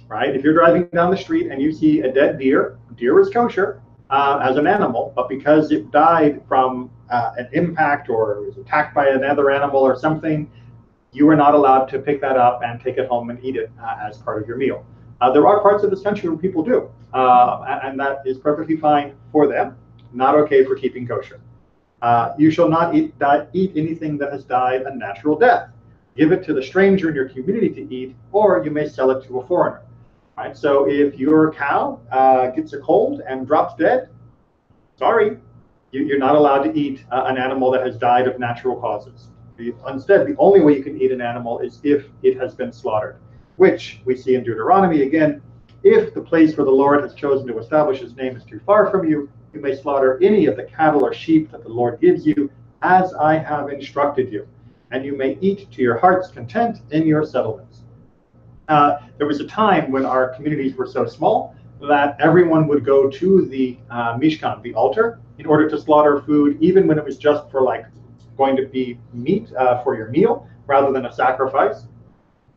right? If you're driving down the street and you see a dead deer, deer is kosher as an animal, but because it died from an impact or was attacked by another animal or something, you are not allowed to pick that up and take it home and eat it as part of your meal. There are parts of this country where people do, and that is perfectly fine for them, not okay for keeping kosher. You shall not eat anything that has died a natural death. Give it to the stranger in your community to eat, or you may sell it to a foreigner. Right? So if your cow gets a cold and drops dead, sorry, you're not allowed to eat an animal that has died of natural causes. Instead, the only way you can eat an animal is if it has been slaughtered, which we see in Deuteronomy again. If the place where the Lord has chosen to establish his name is too far from you, you may slaughter any of the cattle or sheep that the Lord gives you, as I have instructed you, and you may eat to your heart's content in your settlements. There was a time when our communities were so small that everyone would go to the Mishkan, the altar, in order to slaughter food, even when it was just for like going to be meat for your meal, rather than a sacrifice.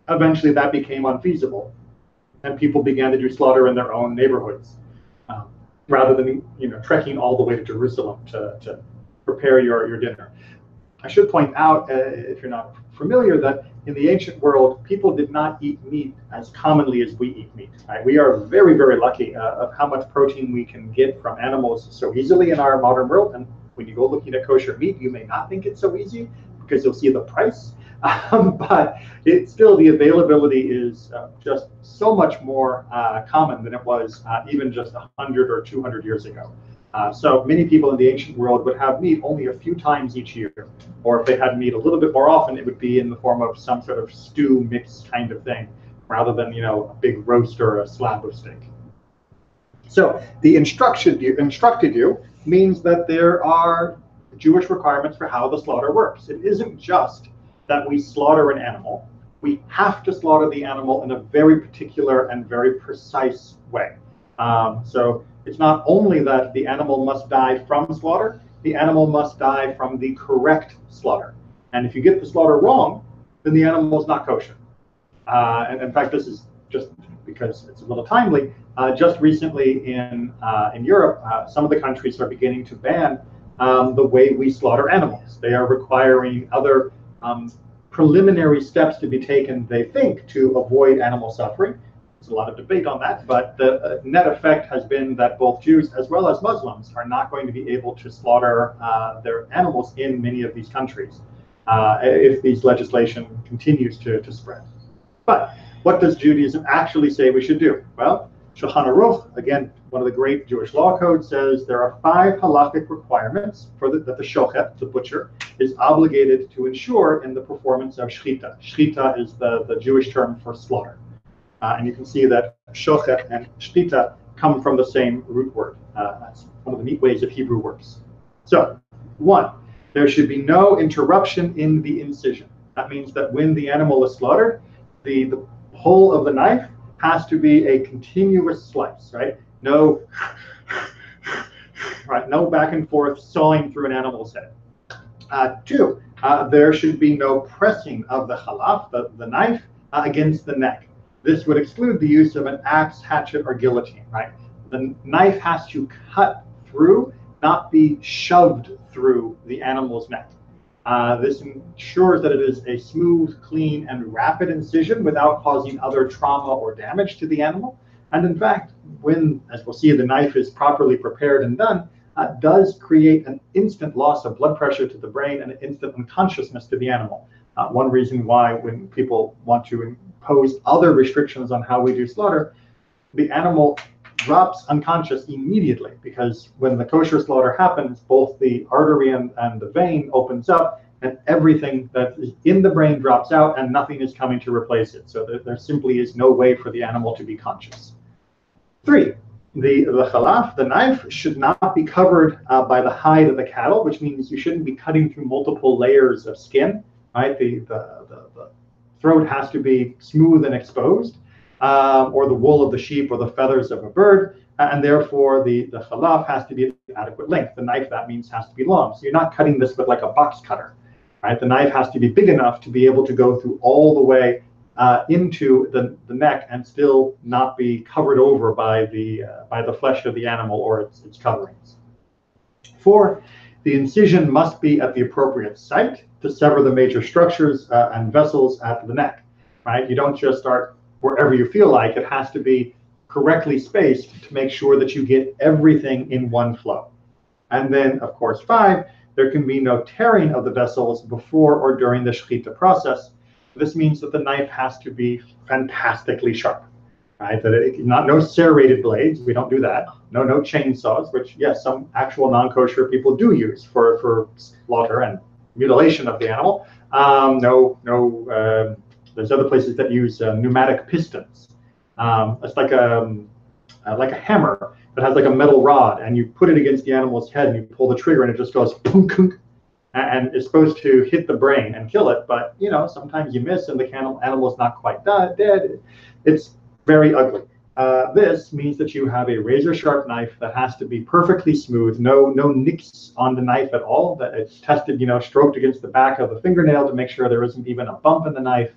Eventually that became unfeasible, and people began to do slaughter in their own neighborhoods. Rather than trekking all the way to Jerusalem to prepare your dinner. I should point out, if you're not familiar, that in the ancient world, people did not eat meat as commonly as we eat meat. Right? We are very, very lucky of how much protein we can get from animals so easily in our modern world. And when you go looking at kosher meat, you may not think it's so easy because you'll see the price. But it's still, the availability is just so much more common than it was even just 100 or 200 years ago. So many people in the ancient world would have meat only a few times each year, or if they had meat a little bit more often, it would be in the form of some sort of stew mix kind of thing, rather than a big roast or a slab of steak. So the instructed you means that there are Jewish requirements for how the slaughter works. It isn't just that we slaughter an animal. We have to slaughter the animal in a very particular and very precise way. So it's not only that the animal must die from slaughter, the animal must die from the correct slaughter. And if you get the slaughter wrong, then the animal is not kosher. And in fact, this is just because it's a little timely. Just recently in Europe, some of the countries are beginning to ban the way we slaughter animals. They are requiring other preliminary steps to be taken, they think, to avoid animal suffering. There's a lot of debate on that, but the net effect has been that both Jews as well as Muslims are not going to be able to slaughter their animals in many of these countries if these legislation continues to spread. But what does Judaism actually say we should do? Well, Shulchan Aruch, again, one of the great Jewish law codes, says there are 5 halakhic requirements that the shochet, the butcher, is obligated to ensure in the performance of shchita. Shchita is the Jewish term for slaughter. And you can see that shochet and shchita come from the same root word. That's one of the neat ways of Hebrew works. So, 1, there should be no interruption in the incision. That means that when the animal is slaughtered, the hole of the knife has to be a continuous slice, right? No, right? No back and forth sawing through an animal's head. 2, there should be no pressing of the halaf, the knife, against the neck. This would exclude the use of an axe, hatchet, or guillotine, right? The knife has to cut through, not be shoved through the animal's neck. This ensures that it is a smooth, clean, and rapid incision without causing other trauma or damage to the animal. And in fact, when, as we'll see, the knife is properly prepared and done, does create an instant loss of blood pressure to the brain and an instant unconsciousness to the animal. One reason why when people want to impose other restrictions on how we do slaughter, the animal drops unconscious immediately, because when the kosher slaughter happens, both the artery and the vein opens up and everything that is in the brain drops out and nothing is coming to replace it. So there simply is no way for the animal to be conscious. 3, the halaf, the knife, should not be covered by the hide of the cattle, which means you shouldn't be cutting through multiple layers of skin, right? The throat has to be smooth and exposed. Or the wool of the sheep or the feathers of a bird, and therefore the halaf has to be of adequate length. The knife, that means, has to be long. So you're not cutting this with like a box cutter, right? The knife has to be big enough to be able to go through all the way into the neck and still not be covered over by the flesh of the animal or its coverings. 4, the incision must be at the appropriate site to sever the major structures and vessels at the neck, right? You don't just start wherever you feel like. It has to be correctly spaced to make sure that you get everything in one flow. And then, of course, 5, there can be no tearing of the vessels before or during the shechita process. This means that the knife has to be fantastically sharp, right? That no serrated blades. We don't do that. No chainsaws, which, yes, some actual non-kosher people do use for slaughter and mutilation of the animal. There's other places that use pneumatic pistons. It's like a hammer that has like a metal rod, and you put it against the animal's head and you pull the trigger and it just goes punk, and it's supposed to hit the brain and kill it. But sometimes you miss and the animal is not quite dead. It's very ugly. This means that you have a razor sharp knife that has to be perfectly smooth, no nicks on the knife at all, that it's tested, stroked against the back of the fingernail to make sure there isn't even a bump in the knife.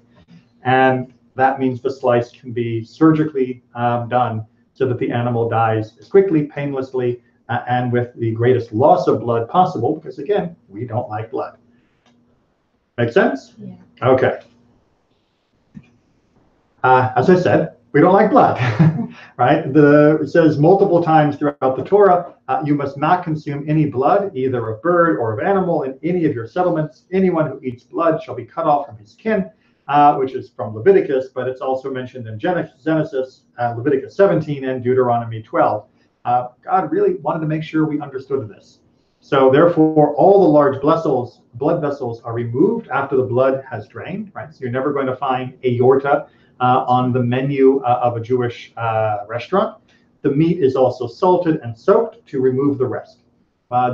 And that means the slice can be surgically done so that the animal dies quickly, painlessly, and with the greatest loss of blood possible, because again, we don't like blood. Make sense? Yeah. Okay. As I said, we don't like blood, right? It says multiple times throughout the Torah, you must not consume any blood, either of bird or of animal, in any of your settlements. Anyone who eats blood shall be cut off from his kin. Which is from Leviticus, but it's also mentioned in Genesis, Leviticus 17, and Deuteronomy 12. God really wanted to make sure we understood this. So therefore, all the large blood vessels are removed after the blood has drained, right? So you're never going to find aorta on the menu of a Jewish restaurant. The meat is also salted and soaked to remove the rest.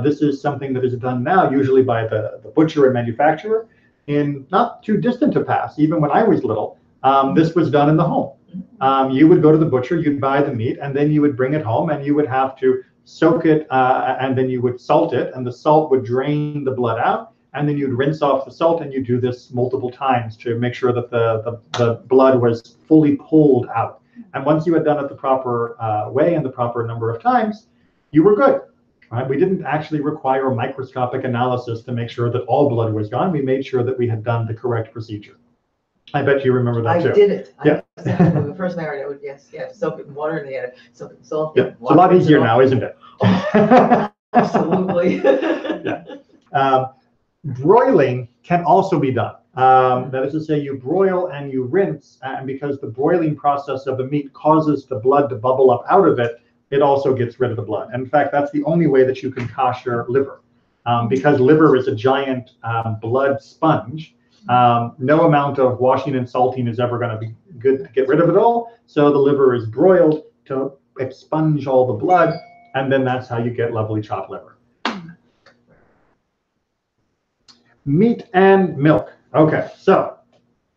This is something that is done now, usually by the butcher and manufacturer. In not too distant a past, even when I was little, this was done in the home. You would go to the butcher, you'd buy the meat, and then you would bring it home, and you would have to soak it, and then you would salt it, and the salt would drain the blood out, and then you'd rinse off the salt, and you do this multiple times to make sure that the blood was fully pulled out. And once you had done it the proper way and the proper number of times, you were good. Right? We didn't actually require microscopic analysis to make sure that all blood was gone. We made sure that we had done the correct procedure. I bet you remember that too. I did it. Yeah. When we first married, I would, yes, soak it in water, and they had soak it in salt. Yeah. It's a lot easier now, isn't it? Absolutely. Yeah. Broiling can also be done. That is to say, you broil and you rinse, and because the broiling process of the meat causes the blood to bubble up out of it, it also gets rid of the blood. And in fact, that's the only way that you can kosher liver. Because liver is a giant blood sponge, no amount of washing and salting is ever going to be good to get rid of it all. So the liver is broiled to expunge all the blood, and then that's how you get lovely chopped liver. Meat and milk. Okay, so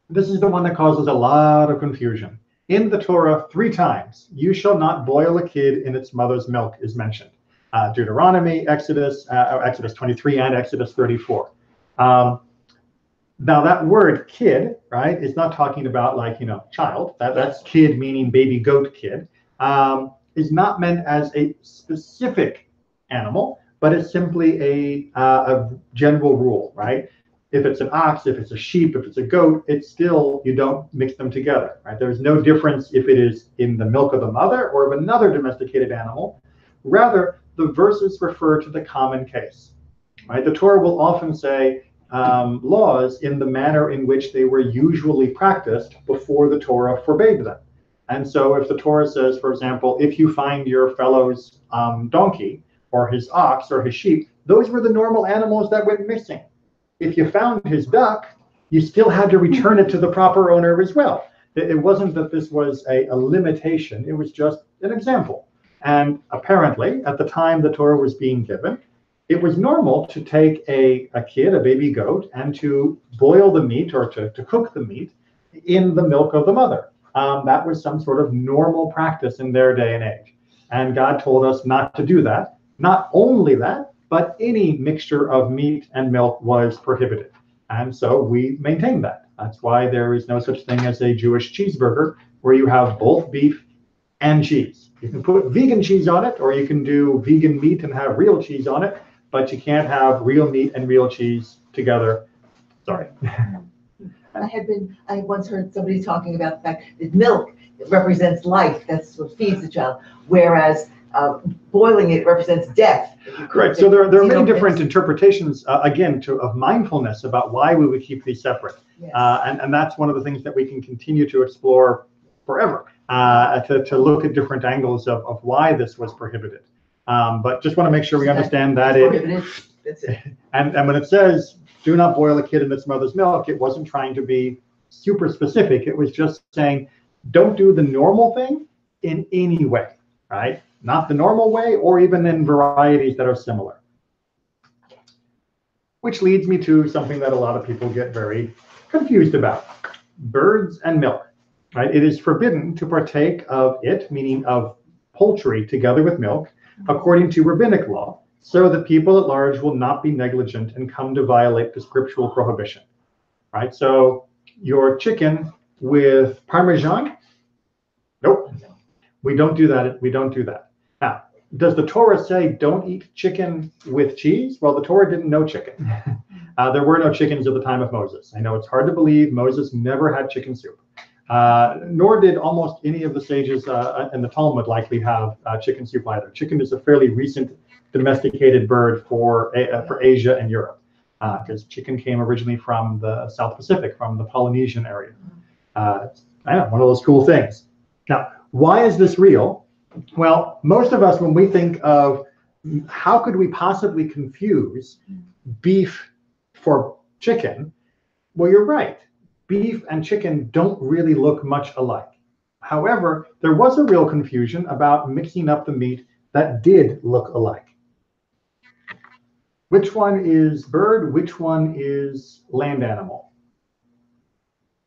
this is the one that causes a lot of confusion. In the Torah, 3 times, you shall not boil a kid in its mother's milk is mentioned. Deuteronomy, Exodus 23, and Exodus 34. Now that word kid, right, is not talking about like, child. That's kid meaning baby goat kid. Is not meant as a specific animal, but it's simply a general rule, right? If it's an ox, if it's a sheep, if it's a goat, it's still, you don't mix them together, right? There's no difference if it is in the milk of the mother or of another domesticated animal. Rather, the verses refer to the common case, right? The Torah will often say laws in the manner in which they were usually practiced before the Torah forbade them. And so if the Torah says, for example, if you find your fellow's donkey or his ox or his sheep, those were the normal animals that went missing. If you found his duck, you still had to return it to the proper owner as well. It wasn't that this was a limitation, it was just an example. And apparently, at the time the Torah was being given, it was normal to take a kid, a baby goat, and to boil the meat or to cook the meat in the milk of the mother. That was some sort of normal practice in their day and age. And God told us not to do that. Not only that, but any mixture of meat and milk was prohibited. And so we maintain that. That's why there is no such thing as a Jewish cheeseburger where you have both beef and cheese. You can put vegan cheese on it, or you can do vegan meat and have real cheese on it, but you can't have real meat and real cheese together. Sorry. I once heard somebody talking about the fact that milk represents life. That's what feeds the child. Whereas boiling it represents death. Right. So there are many different interpretations, again, of mindfulness about why we would keep these separate. Yes. And that's one of the things that we can continue to explore forever, to look at different angles of why this was prohibited. But just want to make sure we understand that That's it. And when it says, do not boil a kid in its mother's milk, it wasn't trying to be super specific. It was just saying, don't do the normal thing in any way, right? Not the normal way, or even in varieties that are similar. Which leads me to something that a lot of people get very confused about. Birds and milk, right? It is forbidden to partake of it, meaning of poultry, together with milk, according to rabbinic law, so that people at large will not be negligent and come to violate the scriptural prohibition, right? So your chicken with Parmesan, nope, we don't do that. We don't do that. Now, does the Torah say don't eat chicken with cheese? Well, the Torah didn't know chicken. There were no chickens at the time of Moses. I know it's hard to believe Moses never had chicken soup, nor did almost any of the sages in the Talmud likely have chicken soup either. Chicken is a fairly recent domesticated bird for Asia and Europe, because chicken came originally from the South Pacific, from the Polynesian area. I know, one of those cool things. Now, why is this real? Well, most of us, when we think of how could we possibly confuse beef for chicken, well, you're right. Beef and chicken don't really look much alike. However, there was a real confusion about mixing up the meat that did look alike. Which one is bird? Which one is land animal?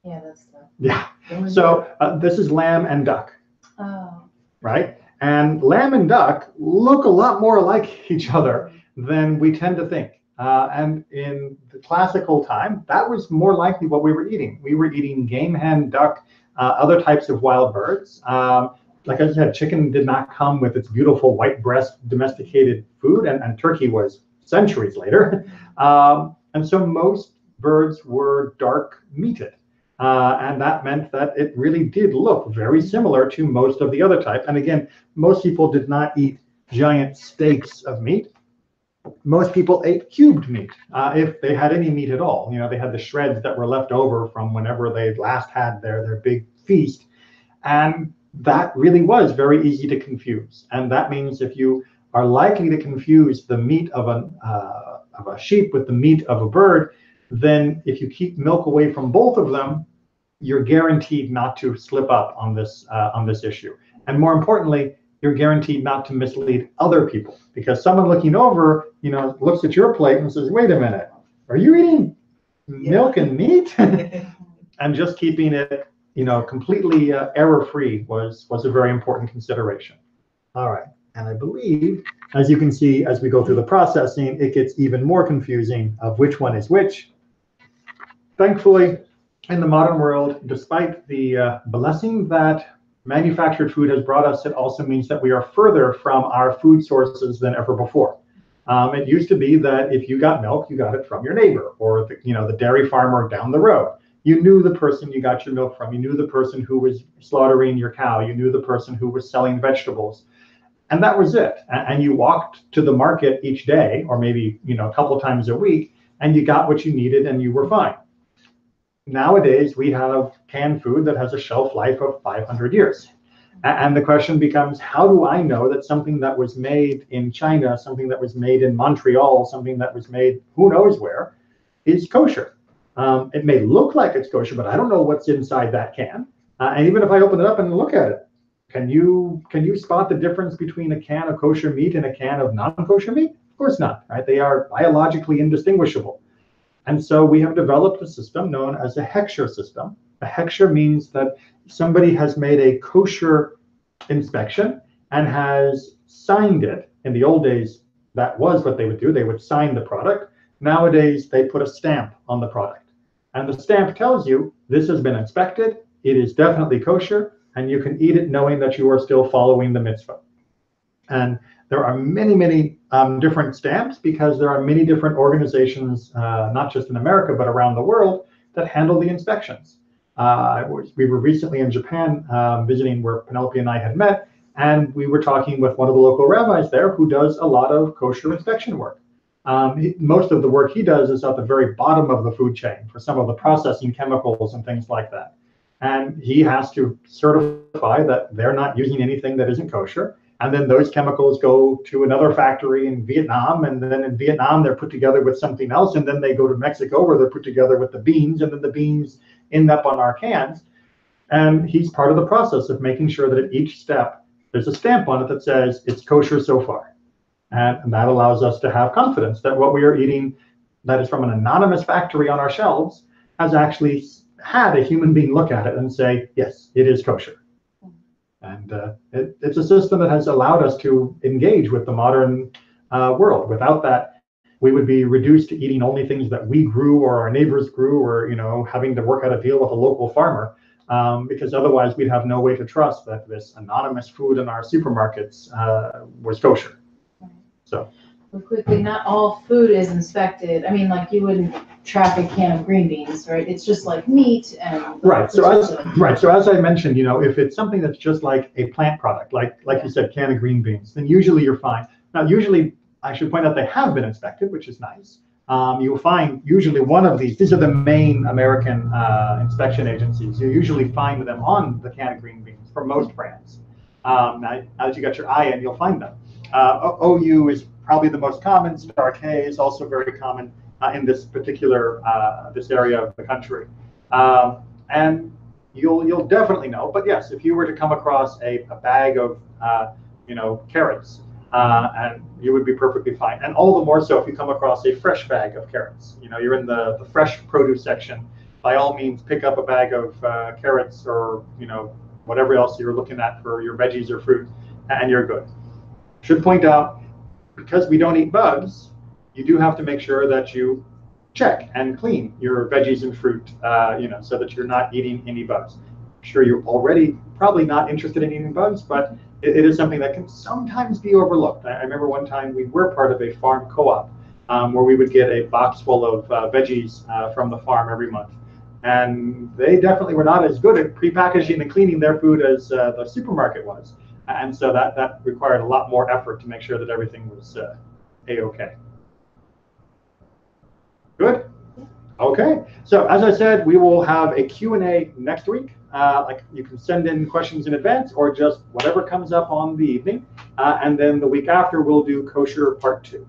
Yeah, that's the. Yeah. So this is lamb and duck. Oh. Right? And lamb and duck look a lot more like each other than we tend to think. And in the classical time, that was more likely what we were eating. We were eating game hen, duck, other types of wild birds. Like I said, chicken did not come with its beautiful white breast domesticated food, and turkey was centuries later. And so most birds were dark meated. And that meant that it really did look very similar to most of the other type. And again, most people did not eat giant steaks of meat. Most people ate cubed meat, if they had any meat at all. They had the shreds that were left over from whenever they last had their big feast. And that really was very easy to confuse. And that means if you are likely to confuse the meat of a sheep with the meat of a bird, then if you keep milk away from both of them, you're guaranteed not to slip up on this issue. And more importantly, you're guaranteed not to mislead other people, because someone looking over, looks at your plate and says, "Wait a minute, are you eating milk and meat?" And just keeping it, completely error-free was a very important consideration. All right, and I believe, as you can see, as we go through the processing, it gets even more confusing of which one is which. Thankfully, in the modern world, despite the blessing that manufactured food has brought us, it also means that we are further from our food sources than ever before. It used to be that if you got milk, you got it from your neighbor or the dairy farmer down the road. You knew the person you got your milk from. You knew the person who was slaughtering your cow. You knew the person who was selling vegetables. And that was it. And you walked to the market each day, or maybe a couple of times a week, and you got what you needed and you were fine. Nowadays, we have canned food that has a shelf life of 500 years. And the question becomes, how do I know that something that was made in China, something that was made in Montreal, something that was made who knows where, is kosher? It may look like it's kosher, but I don't know what's inside that can. And even if I open it up and look at it, can you spot the difference between a can of kosher meat and a can of non-kosher meat? Of course not, right? They are biologically indistinguishable. And so we have developed a system known as a hechsher system. A hechsher means that somebody has made a kosher inspection and has signed it. In the old days, that was what they would do. They would sign the product. Nowadays, they put a stamp on the product. And the stamp tells you this has been inspected, it is definitely kosher, and you can eat it knowing that you are still following the mitzvah. And there are many, many different stamps, because there are many different organizations, not just in America, but around the world, that handle the inspections. We were recently in Japan visiting where Penelope and I had met, and we were talking with one of the local rabbis there who does a lot of kosher inspection work. Most of the work he does is at the very bottom of the food chain for some of the processing chemicals and things like that. And he has to certify that they're not using anything that isn't kosher. And then those chemicals go to another factory in Vietnam, and then in Vietnam they're put together with something else, and then they go to Mexico where they're put together with the beans, and then the beans end up on our cans. And he's part of the process of making sure that at each step there's a stamp on it that says it's kosher so far. And that allows us to have confidence that what we are eating that is from an anonymous factory on our shelves has actually had a human being look at it and say, yes, it is kosher. And it's a system that has allowed us to engage with the modern world. Without that, we would be reduced to eating only things that we grew or our neighbors grew, or having to work out a deal with a local farmer, because otherwise we'd have no way to trust that this anonymous food in our supermarkets was kosher. So. But quickly, not all food is inspected. I mean, like you wouldn't track a can of green beans, right? It's just like meat and. Right. So as I mentioned, if it's something that's just like a plant product, like you said, can of green beans, then usually you're fine. Now, usually I should point out they have been inspected, which is nice. You'll find usually one of these are the main American inspection agencies. You usually find them on the can of green beans for most brands. Now that you got your eye in, you'll find them. OU is probably the most common. Star K is also very common in this particular this area of the country, and you'll definitely know. But yes, if you were to come across a bag of carrots, and you would be perfectly fine. And all the more so if you come across a fresh bag of carrots. You're in the fresh produce section. By all means, pick up a bag of carrots or whatever else you're looking at for your veggies or fruit, and you're good. Should point out, because we don't eat bugs, you do have to make sure that you check and clean your veggies and fruit, so that you're not eating any bugs. I'm sure you're already probably not interested in eating bugs, but it is something that can sometimes be overlooked. I remember one time we were part of a farm co-op where we would get a box full of veggies from the farm every month. And they definitely were not as good at pre-packaging and cleaning their food as the supermarket was. And so that required a lot more effort to make sure that everything was A-okay. Good? Okay. So as I said, we will have a Q&A next week. Like you can send in questions in advance or just whatever comes up on the evening. And then the week after, we'll do kosher part 2.